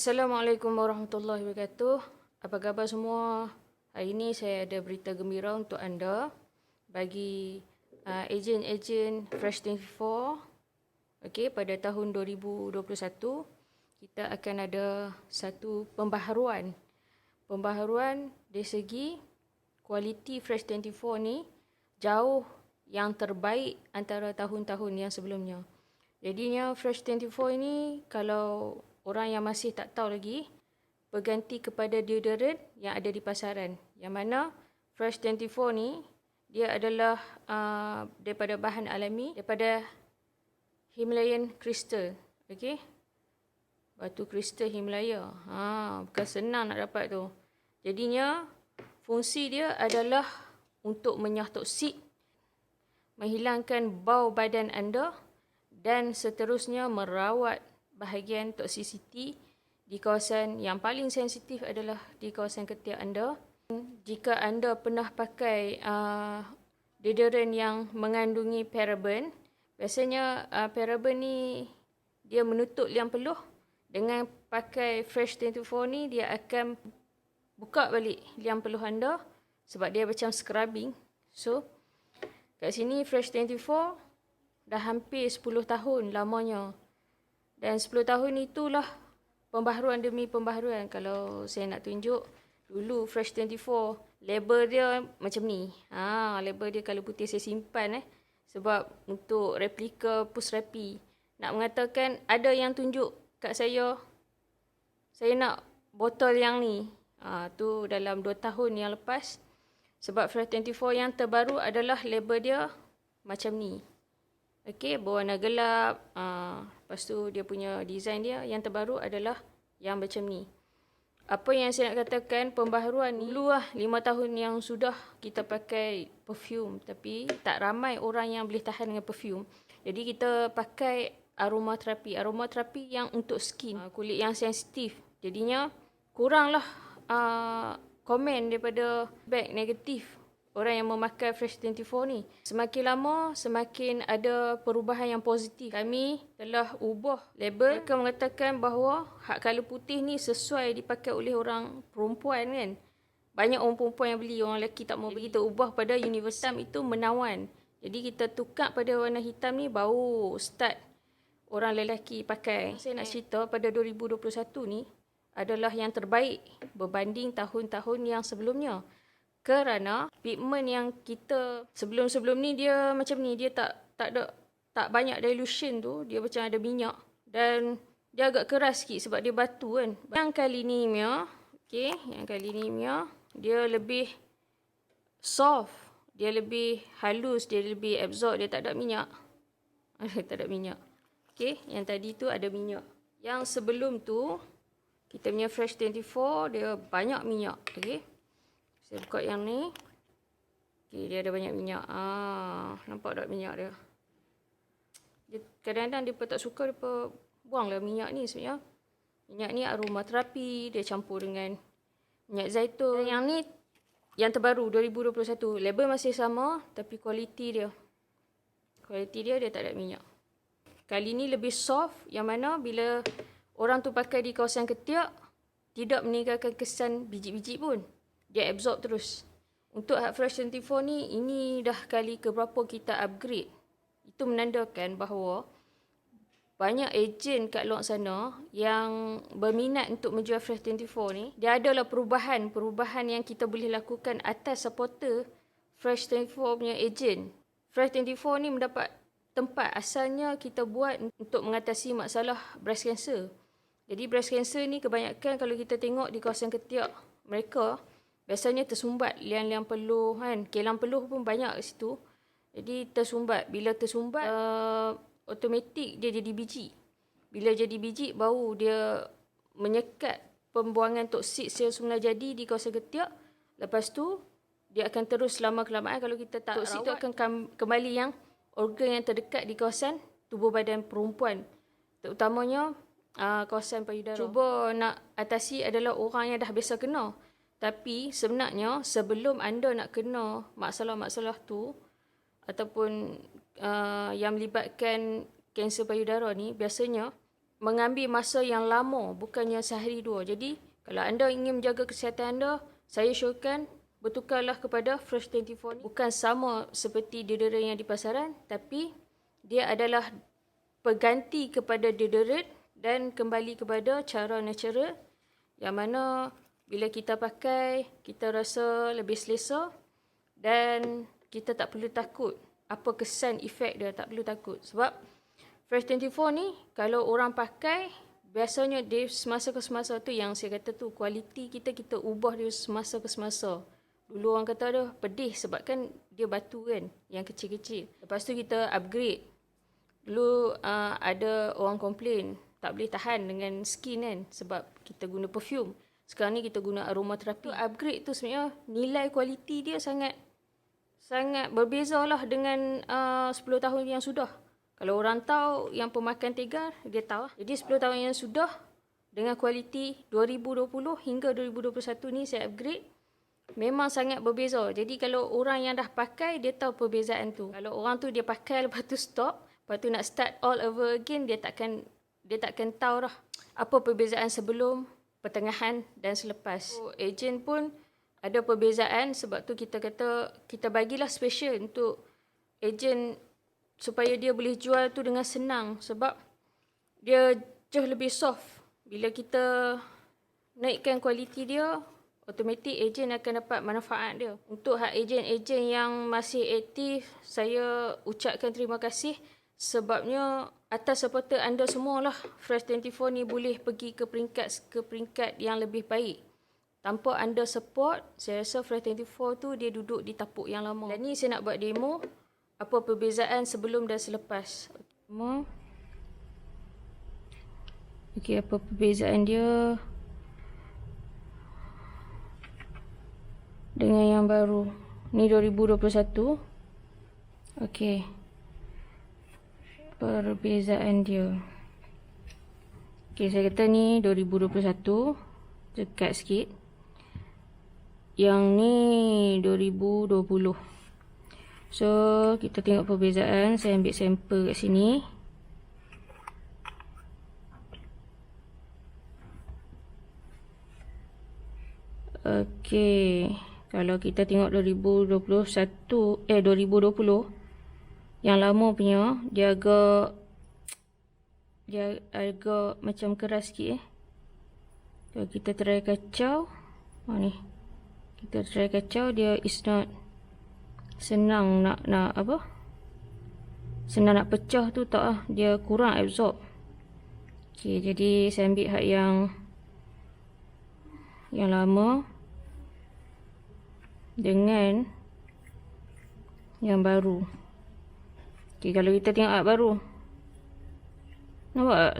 Assalamualaikum warahmatullahi wabarakatuh. Apa khabar semua? Hari ini saya ada berita gembira untuk anda bagi ejen-ejen Fresh24. Okey, pada tahun 2021 kita akan ada satu pembaharuan. Pembaharuan dari segi kualiti Fresh24 ni jauh yang terbaik antara tahun-tahun yang sebelumnya. Jadinya Fresh24 ini kalau orang yang masih tak tahu lagi, berganti kepada deodorant yang ada di pasaran. Yang mana Fresh24 ni, dia adalah daripada bahan alami, daripada Himalayan Crystal. Okay? Batu kristal Himalaya. Bukan senang nak dapat tu. Jadinya, fungsi dia adalah untuk menyah toksik, menghilangkan bau badan anda, dan seterusnya merawat bahagian toksisiti di kawasan yang paling sensitif adalah di kawasan ketiak anda. Jika anda pernah pakai deodorant yang mengandungi paraben, biasanya paraben ni dia menutup liang peluh. Dengan pakai Fresh24 ni, dia akan buka balik liang peluh anda sebab dia macam scrubbing. So, kat sini Fresh24 dah hampir 10 tahun lamanya. Dan 10 tahun itulah pembaharuan demi pembaharuan. Kalau saya nak tunjuk, dulu Fresh24, label dia macam ni. Label dia kalau putih saya simpan sebab untuk replika Pusrapi. Nak mengatakan ada yang tunjuk kat saya nak botol yang ni. Tu dalam 2 tahun yang lepas. Sebab Fresh24 yang terbaru adalah label dia macam ni. Okey, berwarna gelap. Lepas tu dia punya design dia yang terbaru adalah yang macam ni. Apa yang saya nak katakan, pembaharuan ni dulu 5 tahun yang sudah kita pakai perfume, tapi tak ramai orang yang boleh tahan dengan perfume. Jadi kita pakai aromaterapi. Aromaterapi yang untuk skin, kulit yang sensitif. Jadinya kuranglah komen daripada feedback negatif orang yang memakai Fresh24 ni. Semakin lama, semakin ada perubahan yang positif. Kami telah ubah label. Mereka mengatakan bahawa hak colour putih ni sesuai dipakai oleh orang perempuan kan. Banyak orang perempuan yang beli, orang lelaki tak mau beli. Kita ubah pada universal itu menawan. Jadi kita tukar pada warna hitam ni, baru start orang lelaki pakai. Saya nak cerita pada 2021 ni adalah yang terbaik berbanding tahun-tahun yang sebelumnya. Kerana pigment yang kita sebelum-sebelum ni dia macam ni, dia tak banyak dilution tu, dia macam ada minyak dan dia agak keras sikit sebab dia batu kan. Yang kali ni dia lebih soft, dia lebih halus, dia lebih absorb, dia tak ada minyak. Tak ada minyak. Okey, yang tadi tu ada minyak. Yang sebelum tu kita punya Fresh24 dia banyak minyak, okey. Saya buka yang ni. Okay, dia ada banyak minyak. Nampak tak minyak dia? Kadang-kadang dia tak suka, dia buanglah minyak ni sebenarnya. Minyak ni aromaterapi, dia campur dengan minyak zaitun. Dan yang ni, yang terbaru 2021. Label masih sama, tapi kualiti dia tak ada minyak. Kali ni lebih soft, yang mana bila orang tu pakai di kawasan ketiak, tidak meninggalkan kesan biji-biji pun. Dia absorb terus. Untuk Fresh24 ni, ini dah kali keberapa kita upgrade. Itu menandakan bahawa banyak ejen kat luar sana yang berminat untuk menjual Fresh24 ni. Dia adalah perubahan yang kita boleh lakukan atas supporter Fresh24 punya ejen. Fresh24 ni mendapat tempat asalnya kita buat untuk mengatasi masalah breast cancer. Jadi breast cancer ni kebanyakan kalau kita tengok di kawasan ketiak mereka, biasanya tersumbat liang-liang peluh kan. Kilang peluh pun banyak kat situ. Jadi tersumbat. Bila tersumbat, automatik dia jadi biji. Bila jadi biji, baru dia menyekat pembuangan toksik sel semula jadi di kawasan ketiak. Lepas tu, dia akan terus lama-kelamaan kalau kita tak toksik tu akan kembali yang organ yang terdekat di kawasan tubuh badan perempuan. Terutamanya kawasan payudara. Cuba nak atasi adalah orang yang dah biasa kena. Tapi sebenarnya sebelum anda nak kena masalah-masalah tu ataupun yang melibatkan kanser payudara ni, biasanya mengambil masa yang lama, bukannya sehari dua. Jadi, kalau anda ingin menjaga kesihatan anda, saya syorkan bertukarlah kepada Fresh 24 ni. Bukan sama seperti deodorant yang di pasaran, tapi dia adalah pengganti kepada deodorant dan kembali kepada cara natural yang mana bila kita pakai, kita rasa lebih selesa dan kita tak perlu takut apa kesan efek dia, tak perlu takut. Sebab Fresh 24 ni kalau orang pakai, biasanya dia semasa ke semasa tu yang saya kata tu, kualiti kita ubah dia semasa ke semasa. Dulu orang kata ada pedih sebab kan dia batu kan, yang kecil-kecil. Lepas tu kita upgrade. Dulu ada orang komplain tak boleh tahan dengan skin kan sebab kita guna perfume. Sekarang ni kita guna aromaterapi. Upgrade tu sebenarnya nilai kualiti dia sangat berbeza lah dengan 10 tahun yang sudah. Kalau orang tahu yang pemakan tegar, dia tahu. Jadi 10 tahun yang sudah dengan kualiti 2020 hingga 2021 ni saya upgrade. Memang sangat berbeza. Jadi kalau orang yang dah pakai, dia tahu perbezaan tu. Kalau orang tu dia pakai lepas tu stop, lepas tu nak start all over again, dia takkan tahu dah apa perbezaan sebelum, pertengahan dan selepas. So, agent pun ada perbezaan, sebab tu kita kata kita bagilah special untuk agent supaya dia boleh jual tu dengan senang, sebab dia jauh lebih soft. Bila kita naikkan kualiti dia, automatik agent akan dapat manfaat dia. Untuk hak agent-agent yang masih aktif, saya ucapkan terima kasih sebabnya atas supporter anda semualah Fresh 24 ni boleh pergi ke peringkat yang lebih baik. Tanpa anda support, saya rasa Fresh 24 tu dia duduk di tapuk yang lama. Dan ni saya nak buat demo apa perbezaan sebelum dan selepas. Okey, apa perbezaan dia dengan yang baru. Ni 2021. Okey. Perbezaan dia. Okey, saya kata ni 2021. Dekat sikit. Yang ni 2020. So, kita tengok perbezaan. Saya ambil sampel kat sini. Okey. Kalau kita tengok 2020, yang lama punya, dia agak macam keras sikit Kalau kita try kacau, ni. Kita try kacau, dia is not senang nak apa? Senang nak pecah tu tak lah. Dia kurang absorb. Okey, jadi saya ambil hak yang lama dengan yang baru. Okey, kalau kita tengok hak baru, nampak tak?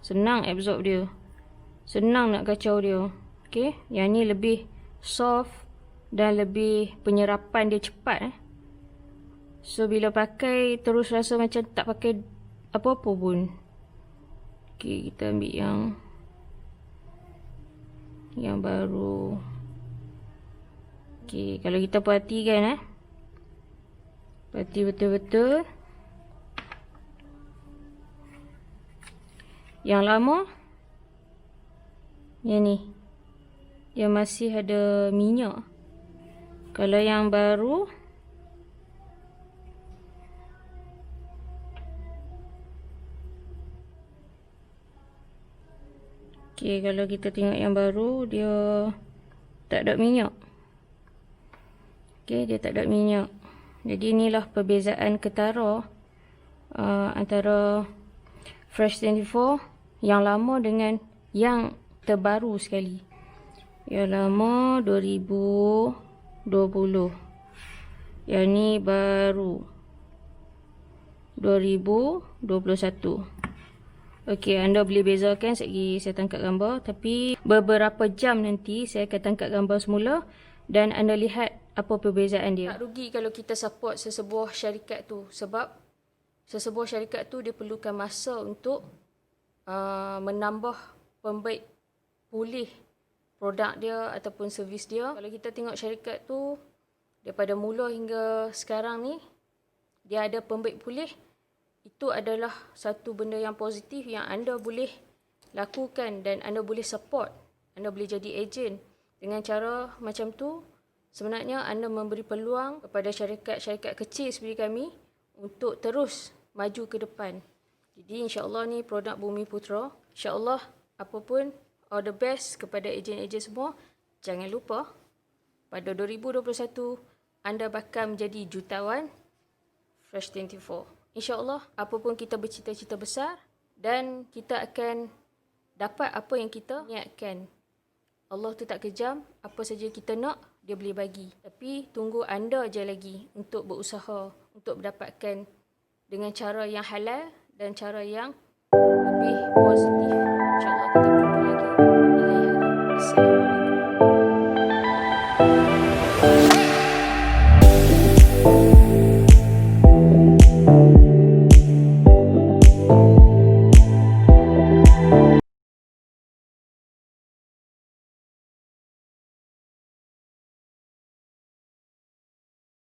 Senang absorb dia. Senang nak kacau dia. Okey, yang ni lebih soft dan lebih penyerapan dia cepat. So, bila pakai terus rasa macam tak pakai apa-apa pun. Okey, kita ambil yang baru. Okey, kalau kita perhatikan perhati betul-betul. Yang lama, yang ni, dia masih ada minyak. Kalau yang baru, okey, kalau kita tengok yang baru, dia tak ada minyak. Okey, dia tak ada minyak. Jadi inilah perbezaan ketara antara Fresh 24 yang lama dengan yang terbaru sekali. Yang lama 2020. Yang ni baru 2021. Okey, anda boleh bezakan segi saya tangkap gambar, tapi beberapa jam nanti saya akan tangkap gambar semula dan anda lihat apa perbezaan dia. Tak rugi kalau kita support sesebuah syarikat tu, sebab sesebuah syarikat tu dia perlukan masa untuk menambah pembaik pulih produk dia ataupun servis dia. Kalau kita tengok syarikat tu daripada mula hingga sekarang ni, dia ada pembaik pulih itu adalah satu benda yang positif yang anda boleh lakukan dan anda boleh support. Anda boleh jadi ejen. Dengan cara macam tu, sebenarnya anda memberi peluang kepada syarikat-syarikat kecil seperti kami untuk terus maju ke depan. Jadi insya-Allah ni produk Bumi Putra. Insya-Allah apa pun all the best kepada ejen-ejen semua. Jangan lupa pada 2021 anda bakal menjadi jutawan Fresh24. InsyaAllah, apapun kita bercita-cita besar dan kita akan dapat apa yang kita niatkan. Allah tu tak kejam, apa saja kita nak, dia boleh bagi. Tapi tunggu anda je lagi untuk berusaha, untuk mendapatkan dengan cara yang halal dan cara yang lebih positif. InsyaAllah kita berjumpa lagi di lain hari. Assalamualaikum.